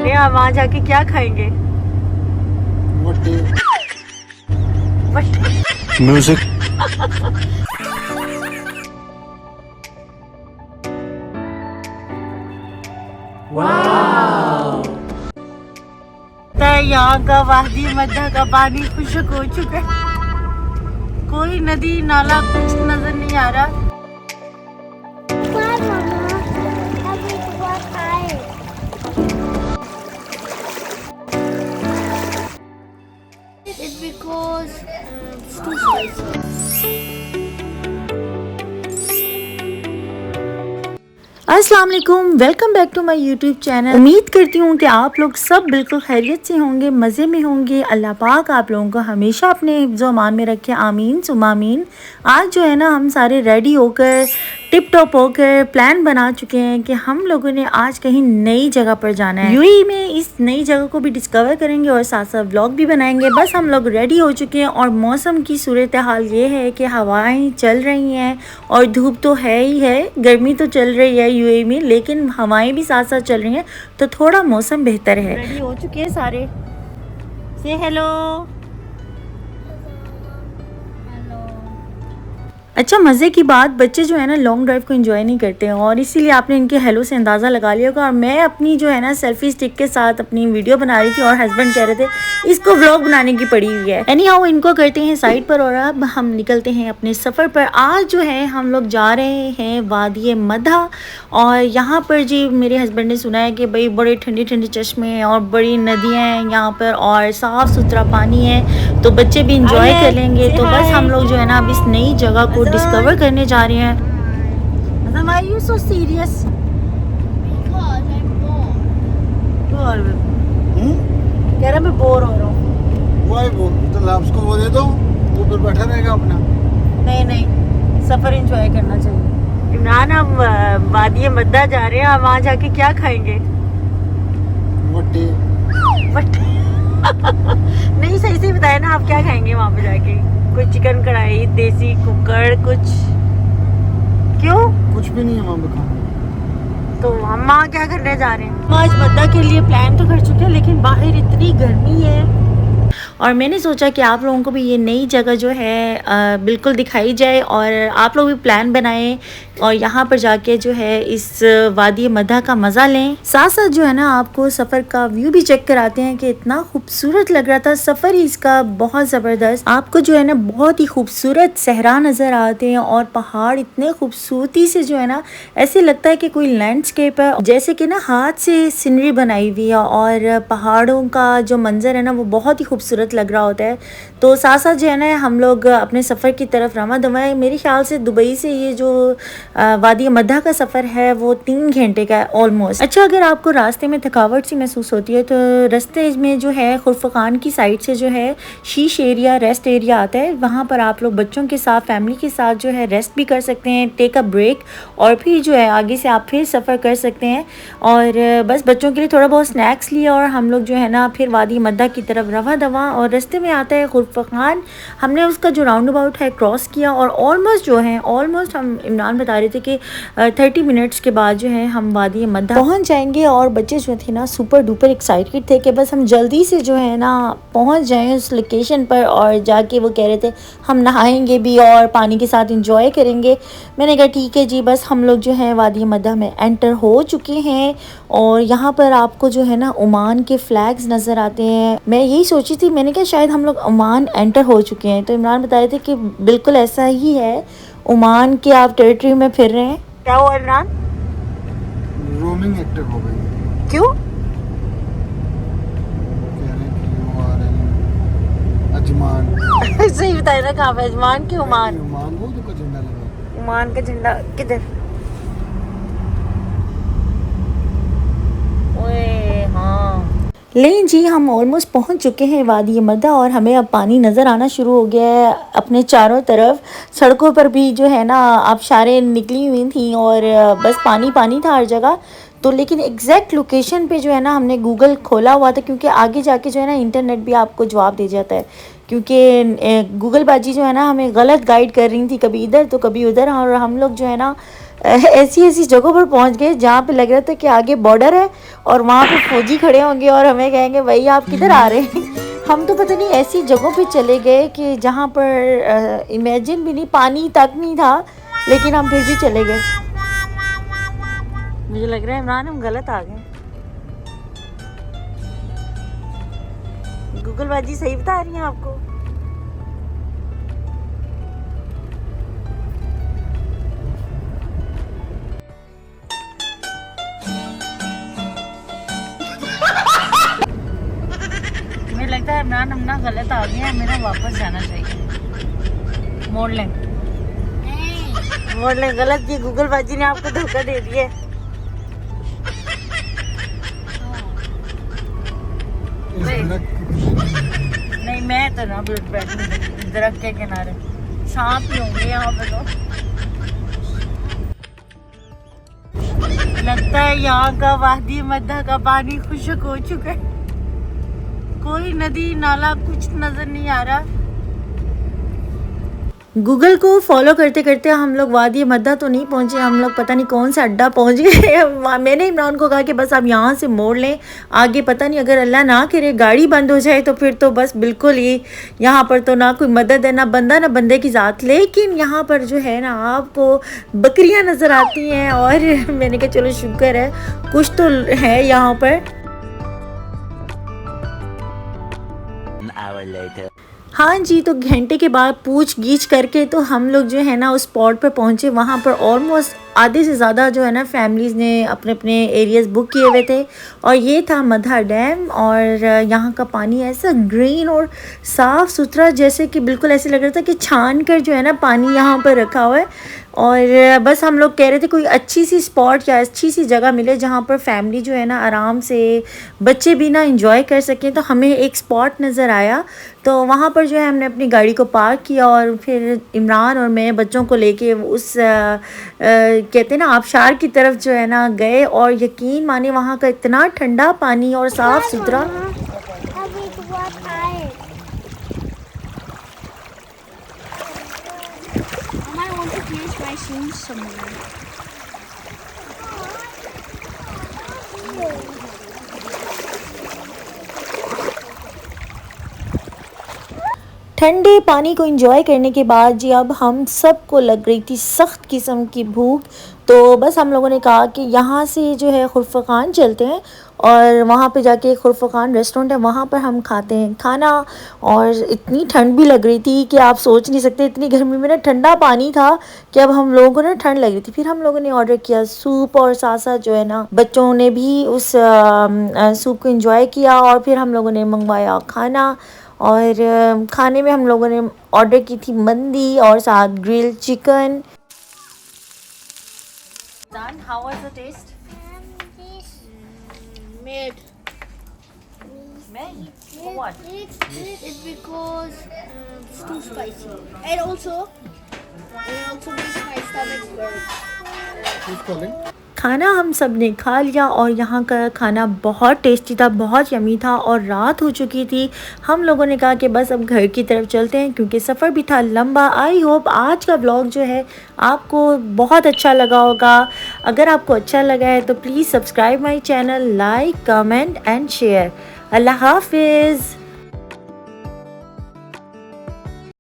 रहे हैं, वहाँ जाके क्या खाएंगे? म्यूजिक। यहाँ का वादी मध्य का पानी खुशक हो चुका है, कोई नदी नाला कुछ नजर नहीं आ रहा। It's because it's too spicy. अस्सलाम वालेकुम, welcome back to my YouTube channel. उम्मीद करती हूँ कि आप लोग सब बिल्कुल खैरियत से होंगे, मज़े में होंगे। अल्लाह पाक आप लोगों को हमेशा अपने हिफ्ज़ व अमान में रखे, आमीन सुम्मा आमीन। आज जो है ना हम सारे रेडी होकर टिप टॉप होकर प्लान बना चुके हैं कि हम लोगों ने आज कहीं नई जगह पर जाना है। यूएई में इस नई जगह को भी डिस्कवर करेंगे और साथ साथ व्लॉग भी बनाएंगे। बस हम लोग रेडी हो चुके हैं और मौसम की सूरत हाल ये है कि हवाएं चल रही हैं और धूप तो है ही है, गर्मी तो चल रही है यूएई में, लेकिन हवाएं भी साथ साथ चल रही हैं तो थोड़ा मौसम बेहतर है। रेडी हो चुके हैं सारे, से हेलो। अच्छा, मज़े की बात, बच्चे जो है ना लॉन्ग ड्राइव को एंजॉय नहीं करते हैं और इसीलिए आपने इनके हेलो से अंदाज़ा लगा लिया होगा। और मैं अपनी जो है ना सेल्फी स्टिक के साथ अपनी वीडियो बना रही थी और हस्बैंड कह रहे थे इसको व्लॉग बनाने की पड़ी हुई है। एनी हाउ इनको करते हैं साइड पर और अब हम निकलते हैं अपने सफ़र पर। आज जो है हम लोग जा रहे हैं वादी मधा और यहाँ पर जी मेरे हस्बैंड ने सुना है कि भाई बड़े ठंडे ठंडे चश्मे हैं और बड़ी नदियाँ हैं यहाँ पर और साफ़ सुथरा पानी है, तो बच्चे भी इंजॉय कर लेंगे। तो बस हम लोग जो है ना अब इस नई जगह को डिस्कवर करने जा रहे हैं। Why are you so serious? Because I'm bored. कह रहा मैं बोर हो रहा हूँ। वही बोल तो लाभ उसको वो दे दो, वो फिर बैठा रहेगा अपना। नहीं नहीं, सफर एंजॉय करना चाहिए। इमरान, हम वादी मद्दा जा रहे हैं, वहाँ जाके क्या खाएंगे? वट्टे। नहीं, सही से बताया ना, आप क्या खाएंगे वहाँ पे जाके? कोई चिकन कढ़ाई, देसी कुकर, कुछ? क्यों? कुछ भी नहीं है वहाँ पे खाने। तो हम वहाँ क्या करने जा रहे हैं? हम आज मद्दा के लिए प्लान तो कर चुके हैं, लेकिन बाहर इतनी गर्मी है और मैंने सोचा कि आप लोगों को भी ये नई जगह जो है बिल्कुल दिखाई जाए और आप लोग भी प्लान बनाएं और यहाँ पर जाके जो है इस वादी मधा का मज़ा लें। साथ साथ जो है ना आपको सफ़र का व्यू भी चेक कराते हैं कि इतना खूबसूरत लग रहा था सफ़र ही इसका बहुत ज़बरदस्त। आपको जो है ना बहुत ही खूबसूरत सहरा नज़र आते हैं और पहाड़ इतने खूबसूरती से जो है ना ऐसे लगता है कि कोई लैंडस्केप है, जैसे कि ना हाथ से सीनरी बनाई हुई है और पहाड़ों का जो मंजर है ना वो बहुत ही खूबसूरत लग रहा होता है। तो साथ साथ जो है ना हम लोग अपने सफ़र की तरफ रवा दवा है। मेरे ख्याल से दुबई से ये जो वादी मद्दा का सफ़र है वो 3 घंटे का है ऑलमोस्ट। अच्छा, अगर आपको रास्ते में थकावट सी महसूस होती है तो रास्ते में जो है खुरफखान की साइड से जो है शीश एरिया, रेस्ट एरिया आता है, वहाँ पर आप लोग बच्चों के साथ, फैमिली के साथ जो है रेस्ट भी कर सकते हैं, टेक अ ब्रेक, और फिर जो है आगे से आप फिर सफ़र कर सकते हैं। और बस बच्चों के लिए थोड़ा बहुत स्नैक्स लिया और हम लोग जो है ना फिर वादी मद्दा की तरफ रवा दवा। और रास्ते में आता है खुरफखान, हमने उसका जो राउंड अबाउट है क्रॉस किया और ऑलमोस्ट जो है हम इमरान बता रहे थे कि 30 मिनट्स के बाद जो है हम वादी मद्दा पहुंच जाएंगे। और बच्चे जो थे ना सुपर डुपर एक्साइटेड थे कि बस हम जल्दी से जो है ना पहुंच जाएं उस लोकेशन पर और जाके वो कह रहे थे हम नहाएंगे भी और पानी के साथ इंजॉय करेंगे। मैंने कहा ठीक है जी। बस हम लोग जो है वादी मद्दा में एंटर हो चुके हैं और यहाँ पर आपको जो है ना ओमान के फ्लैग्स नज़र आते हैं। मैं यही सोची थी, मैंने कहा शायद हम लोग ओमान एंटर हो चुके हैं, तो इमरान बता रहे थे कि बिल्कुल ऐसा ही है, ओमान के आप टेरिटरी में फिर रहे हैं। क्या हुआ इमरान? रोमिंग एक्टिव हो गई। क्यों? कह रहे हैं कि वो आ रहे हैं अजमान। सही बताया ना, कहाँ पे अजमान के ओमान? ओमान वो जो का झंडा लगा। ओमान का झंडा किधर? ओए हाँ। लेकिन जी हम ऑलमोस्ट पहुंच चुके हैं वादी मद्दा और हमें अब पानी नज़र आना शुरू हो गया है अपने चारों तरफ। सड़कों पर भी जो है ना आबशारें निकली हुई थी और बस पानी पानी था हर जगह। तो लेकिन एग्जैक्ट लोकेशन पे जो है ना हमने गूगल खोला हुआ था, क्योंकि आगे जाके जो है ना इंटरनेट भी आपको जवाब दे जाता है, क्योंकि गूगल बाजी जो है ना हमें गलत गाइड कर रही थी, कभी इधर तो कभी उधर। और हम लोग जो है ना ऐसी ऐसी जगहों पर पहुंच गए जहाँ पे लग रहा था कि आगे बॉर्डर है और वहाँ पे फौजी खड़े होंगे और हमें कहेंगे भाई आप किधर आ रहे हैं। हम तो पता नहीं ऐसी जगहों पे चले गए कि जहाँ पर इमेजिन भी नहीं, पानी तक नहीं था, लेकिन हम फिर भी चले गए। मुझे लग रहा है इमरान हम गलत आ गए। गूगल बाजी सही बता रही हैं आपको? मुझे लगता है इमरान हम ना गलत आ गए हैं, हमें ना वापस जाना चाहिए। मोड़ लें, मोड़ लें। गलत की गूगल बाजी ने आपको धोखा दे दिया। नहीं मैं तो ना बैठूं दरख्त के किनारे, सांप ही होंगे यहाँ पे तो। लगता है यहाँ का वादी मद्दा का पानी खुश्क हो चुका है, कोई नदी नाला कुछ नजर नहीं आ रहा। गूगल को फॉलो करते करते हम लोग वादी मद्दा तो नहीं पहुंचे, हम लोग पता नहीं कौन सा अड्डा पहुंच गए। मैंने इमरान को कहा कि बस आप यहाँ से मोड़ लें, आगे पता नहीं अगर अल्लाह ना करे गाड़ी बंद हो जाए तो फिर तो बस बिल्कुल ही यहाँ पर तो ना कोई मदद है, ना बंदा ना बंदे की ज़ात। लेकिन यहाँ पर जो है ना आपको बकरियाँ नज़र आती हैं और मैंने कहा चलो शुक्र है कुछ तो है यहाँ पर। हाँ जी, तो घंटे के बाद पूछ गीछ करके तो हम लोग जो है ना उस स्पॉट पर पहुँचे। वहाँ पर ऑलमोस्ट आधे से ज़्यादा जो है ना फैमिलीज़ ने अपने अपने एरियाज़ बुक किए हुए थे और ये था मधा डैम। और यहाँ का पानी ऐसा ग्रीन और साफ़ सुथरा, जैसे कि बिल्कुल ऐसे लग रहा था कि छान कर जो है ना पानी यहाँ पर रखा हुआ है। और बस हम लोग कह रहे थे कोई अच्छी सी स्पॉट या अच्छी सी जगह मिले जहाँ पर फैमिली जो है ना आराम से, बच्चे भी ना एंजॉय कर सकें। तो हमें एक स्पॉट नज़र आया, तो वहाँ पर जो है हमने अपनी गाड़ी को पार्क किया और फिर इमरान और मैं बच्चों को लेके उस कहते हैं ना आबशार की तरफ जो है ना गए। और यकीन माने वहाँ का इतना ठंडा पानी और साफ़ सुथरा। ठंडे पानी को एंजॉय करने के बाद जी अब हम सबको लग रही थी सख्त किस्म की भूख। तो बस हम लोगों ने कहा कि यहाँ से जो है खुरफा खान चलते हैं और वहाँ पे जाके खुरफा खान रेस्टोरेंट है, वहाँ पर हम खाते हैं खाना। और इतनी ठंड भी लग रही थी कि आप सोच नहीं सकते, इतनी गर्मी में ना ठंडा पानी था कि अब हम लोगों को ना ठंड लग रही थी। फिर हम लोगों ने ऑर्डर किया सूप और साथ साथ जो है ना बच्चों ने भी उस सूप को एंजॉय किया। और फिर हम लोगों ने मंगवाया खाना और खाने में हम लोगों ने ऑर्डर की थी मंदी और साथ grilled chicken. How was the taste? Mid. Mid? For what? It's because it's too spicy. And also makes my stomach burn. Who's calling? खाना हम सब ने खा लिया और यहाँ का खाना बहुत टेस्टी था, बहुत यमी था। और रात हो चुकी थी, हम लोगों ने कहा कि बस अब घर की तरफ चलते हैं क्योंकि सफ़र भी था लंबा। आई होप आज का व्लॉग जो है आपको बहुत अच्छा लगा होगा। अगर आपको अच्छा लगा है तो please subscribe my channel, like, comment and share. अल्लाह हाफिज़।